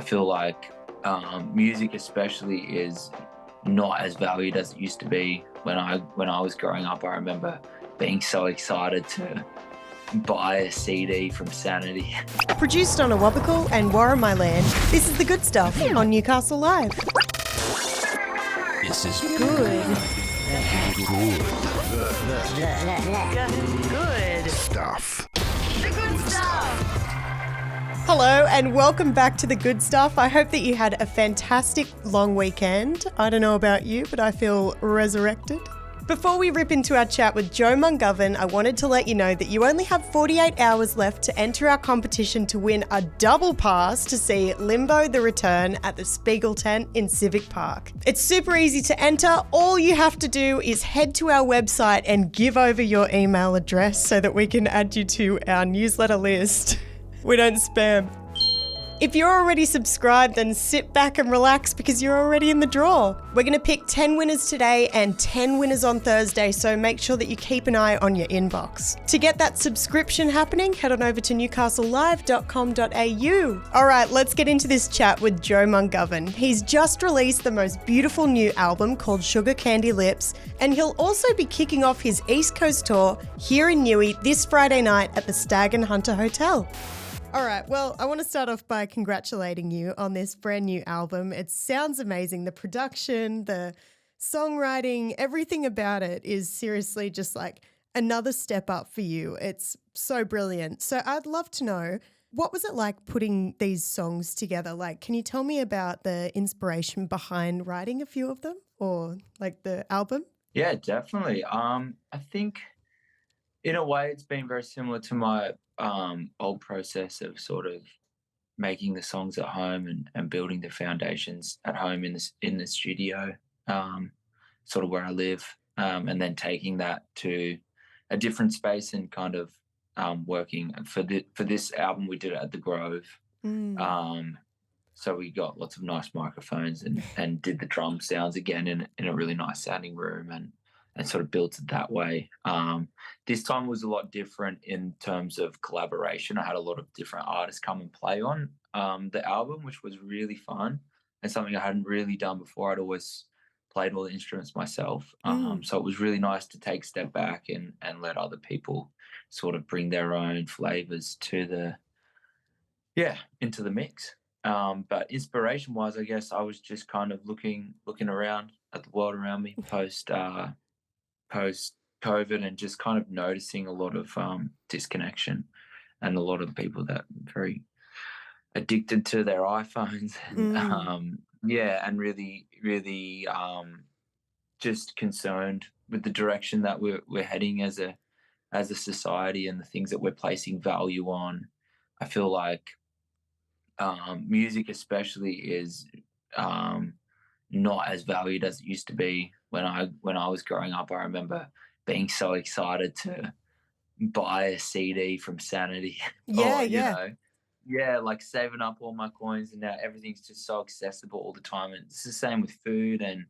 feel like music especially is not as valued as it used to be when I was growing up. I remember being so excited to buy a CD from Sanity. Produced on a Wabical and Warramai land, this is The Good Stuff on Newcastle Live. This is Good. good stuff. The good stuff. Hello and welcome back to The Good Stuff. I hope that you had a fantastic long weekend. I don't know about you, but I feel resurrected. Before we rip into our chat with Joe Mungovan, I wanted to let you know that you only have 48 hours left to enter our competition to win a double pass to see Limbo The Return at the Spiegel Tent in Civic Park. It's super easy to enter. All you have to do is head to our website and give over your email address so that we can add you to our newsletter list. We don't spam. If you're already subscribed, then sit back and relax because you're already in the draw. We're going to pick 10 winners today and 10 winners on Thursday, so make sure that you keep an eye on your inbox. To get that subscription happening, head on over to newcastlelive.com.au. All right, let's get into this chat with Joe Mungovan. He's just released the most beautiful new album called Sugar Candy Lips, and he'll also be kicking off his East Coast tour here in Newey this Friday night at the Stag and Hunter Hotel. All right, well, I want to start off by congratulating you on this brand new album. It sounds amazing. The production, the songwriting, everything about it is seriously just like another step up for you. It's so brilliant. So I'd love to know, what was it like putting these songs together? Like, can you tell me about the inspiration behind writing a few of them or like the album? Yeah, definitely. I think in a way it's been very similar to my old process of sort of making the songs at home and building the foundations at home in the studio, sort of where I live, and then taking that to a different space and kind of working for this album. We did it at the Grove, so we got lots of nice microphones and did the drum sounds again in a really nice sounding room and sort of built it that way. This time was a lot different in terms of collaboration. I had a lot of different artists come and play on the album, which was really fun and something I hadn't really done before. I'd always played all the instruments myself. So it was really nice to take a step back and let other people sort of bring their own flavors to into the mix. But inspiration-wise, I guess I was just kind of looking around at the world around me post-COVID and just kind of noticing a lot of disconnection and a lot of people that are very addicted to their iPhones and and really just concerned with the direction that we're heading as a society and the things that we're placing value on. I feel like music especially is not as valued as it used to be when I was growing up. I remember being so excited to buy a CD from Sanity. Like saving up all my coins, and now everything's just so accessible all the time. And it's the same with food and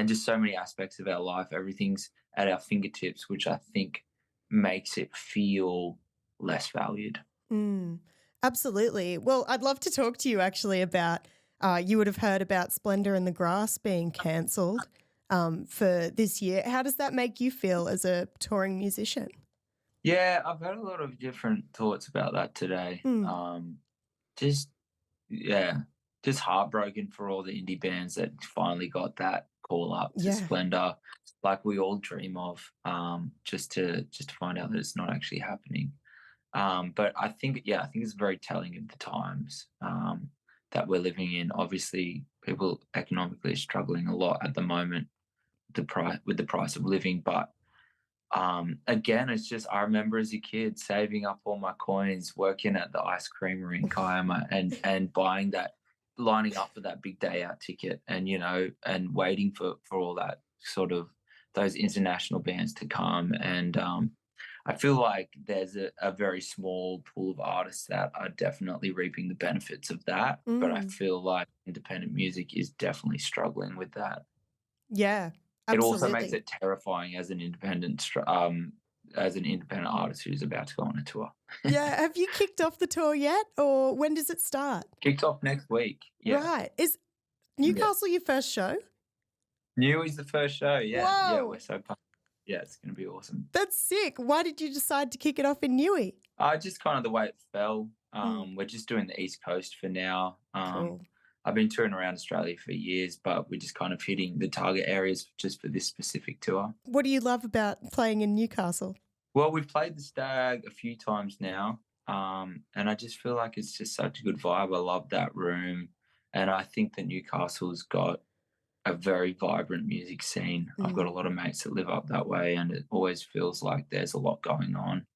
just so many aspects of our life. Everything's at our fingertips, which I think makes it feel less valued. Absolutely. Well, I'd love to talk to you actually about, you would have heard about Splendour in the Grass being cancelled for this year. How does that make you feel as a touring musician? Yeah, I've had a lot of different thoughts about that today. Just heartbroken for all the indie bands that finally got that call up to Splendour, like we all dream of, just to find out that it's not actually happening. But I think it's very telling of the times that we're living in. Obviously, people economically are struggling a lot at the moment with the price of living. But again, it's just, I remember as a kid saving up all my coins, working at the ice creamery in Kiama and buying that, lining up for that big day out ticket and waiting for all that sort of those international bands to come. And I feel like there's a very small pool of artists that are definitely reaping the benefits of that. But I feel like independent music is definitely struggling with that. Yeah, It absolutely. also makes it terrifying as an independent as an independent artist who's about to go on a tour. Yeah. Have you kicked off the tour yet, or when does it start? Kicked off next week. Yeah. Right. Is Newcastle your first show? New is the first show. Yeah. Whoa. Yeah, we're so pumped. Yeah, it's going to be awesome. That's sick. Why did you decide to kick it off in Newey? Just kind of the way it fell. We're just doing the East Coast for now. Cool. I've been touring around Australia for years, but we're just kind of hitting the target areas just for this specific tour. What do you love about playing in Newcastle? Well, we've played the Stag a few times now, and I just feel like it's just such a good vibe. I love that room, and I think that Newcastle's got a very vibrant music scene. I've got a lot of mates that live up that way, and it always feels like there's a lot going on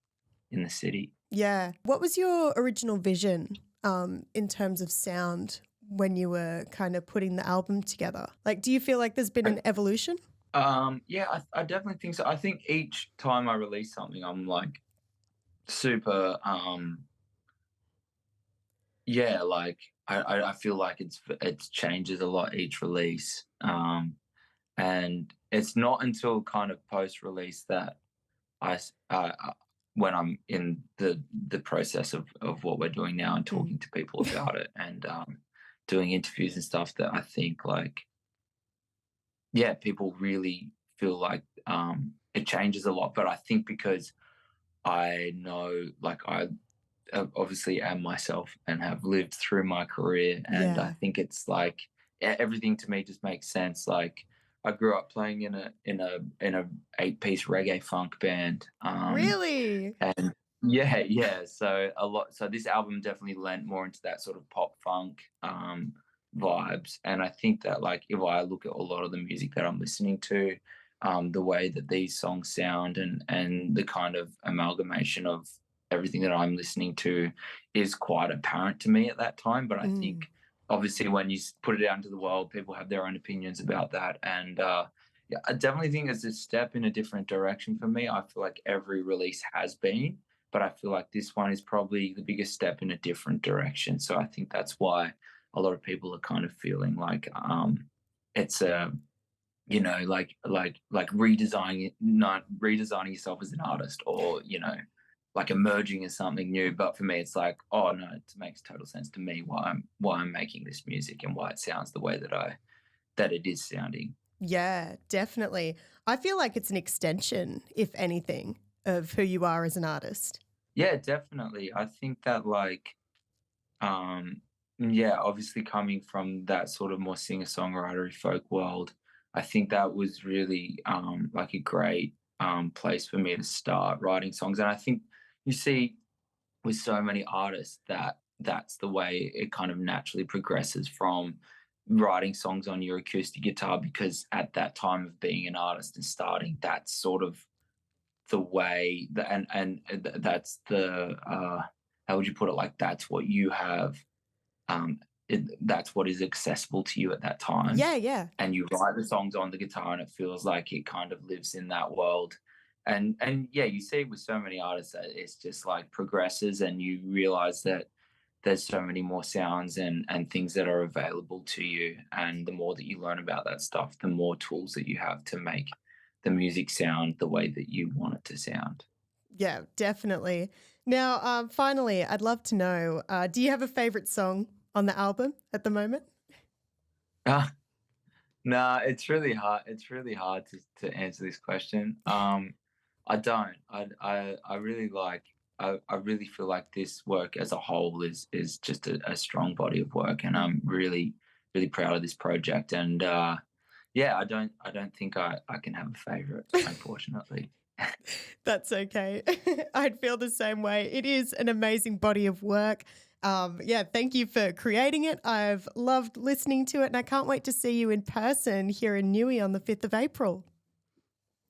in the city. Yeah. What was your original vision in terms of sound when you were kind of putting the album together? Like, do you feel like there's been an evolution? Yeah, I definitely think so. I think each time I release something, I'm like super, yeah, like I feel like it changes a lot each release. And it's not until kind of post-release that when I'm in the process of what we're doing now and talking to people about it and doing interviews and stuff, that I think like, yeah, people really feel like it changes a lot. But I think because I know, like, I obviously am myself and have lived through my career, and I think it's like everything to me just makes sense. Like, I grew up playing in a 8-piece reggae funk band. Really? And yeah. So this album definitely lent more into that sort of pop funk vibes. And I think that, like, if I look at a lot of the music that I'm listening to, the way that these songs sound and the kind of amalgamation of everything that I'm listening to is quite apparent to me at that time. But I think obviously when you put it out into the world, people have their own opinions about that. And yeah, I definitely think it's a step in a different direction for me. I feel like every release has been, but I feel like this one is probably the biggest step in a different direction. So I think that's why a lot of people are kind of feeling like it's a, you know, like redesigning yourself as an artist, or, you know, like emerging as something new. But for me, it's like, oh no, it makes total sense to me why I'm making this music and why it sounds the way that it is sounding. Yeah, definitely. I feel like it's an extension, if anything, of who you are as an artist. Yeah, definitely. I think that, like, yeah, obviously coming from that sort of more singer-songwriter folk world, I think that was really like a great place for me to start writing songs. And I think you see with so many artists that's the way it kind of naturally progresses from writing songs on your acoustic guitar, because at that time of being an artist and starting, that's sort of the way that, and that's the how would you put it, like, that's what you have, that's what is accessible to you at that time. Yeah. And you write the songs on the guitar and it feels like it kind of lives in that world. And yeah, you see with so many artists that it's just like progresses, and you realize that there's so many more sounds and things that are available to you. And the more that you learn about that stuff, the more tools that you have to make the music sound the way that you want it to sound. Yeah, definitely. Now, finally, I'd love to know, do you have a favorite song on the album at the moment? No, it's really hard. It's really hard to answer this question. I don't. I really like. I really feel like this work as a whole is just a strong body of work, and I'm really, really proud of this project. And yeah, I don't think I can have a favorite, unfortunately. That's okay. I'd feel the same way. It is an amazing body of work. Yeah, thank you for creating it. I've loved listening to it, and I can't wait to see you in person here in Newey on the 5th of April.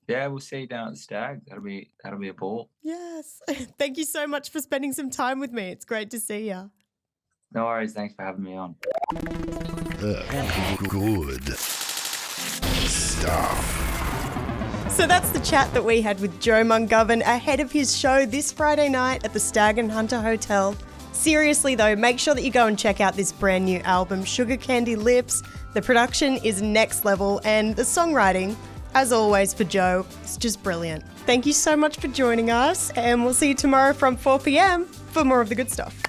Yeah, we'll see you down at the Stag. That'll be a ball. Yes. Thank you so much for spending some time with me. It's great to see you. No worries. Thanks for having me on. Good stuff. So that's the chat that we had with Joe Mungovan ahead of his show this Friday night at the Stag and Hunter Hotel. Seriously though, make sure that you go and check out this brand new album, Sugar Candy Lips. The production is next level, and the songwriting, as always, for Joe. It's just brilliant. Thank you so much for joining us, and we'll see you tomorrow from 4 p.m. for more of the good stuff.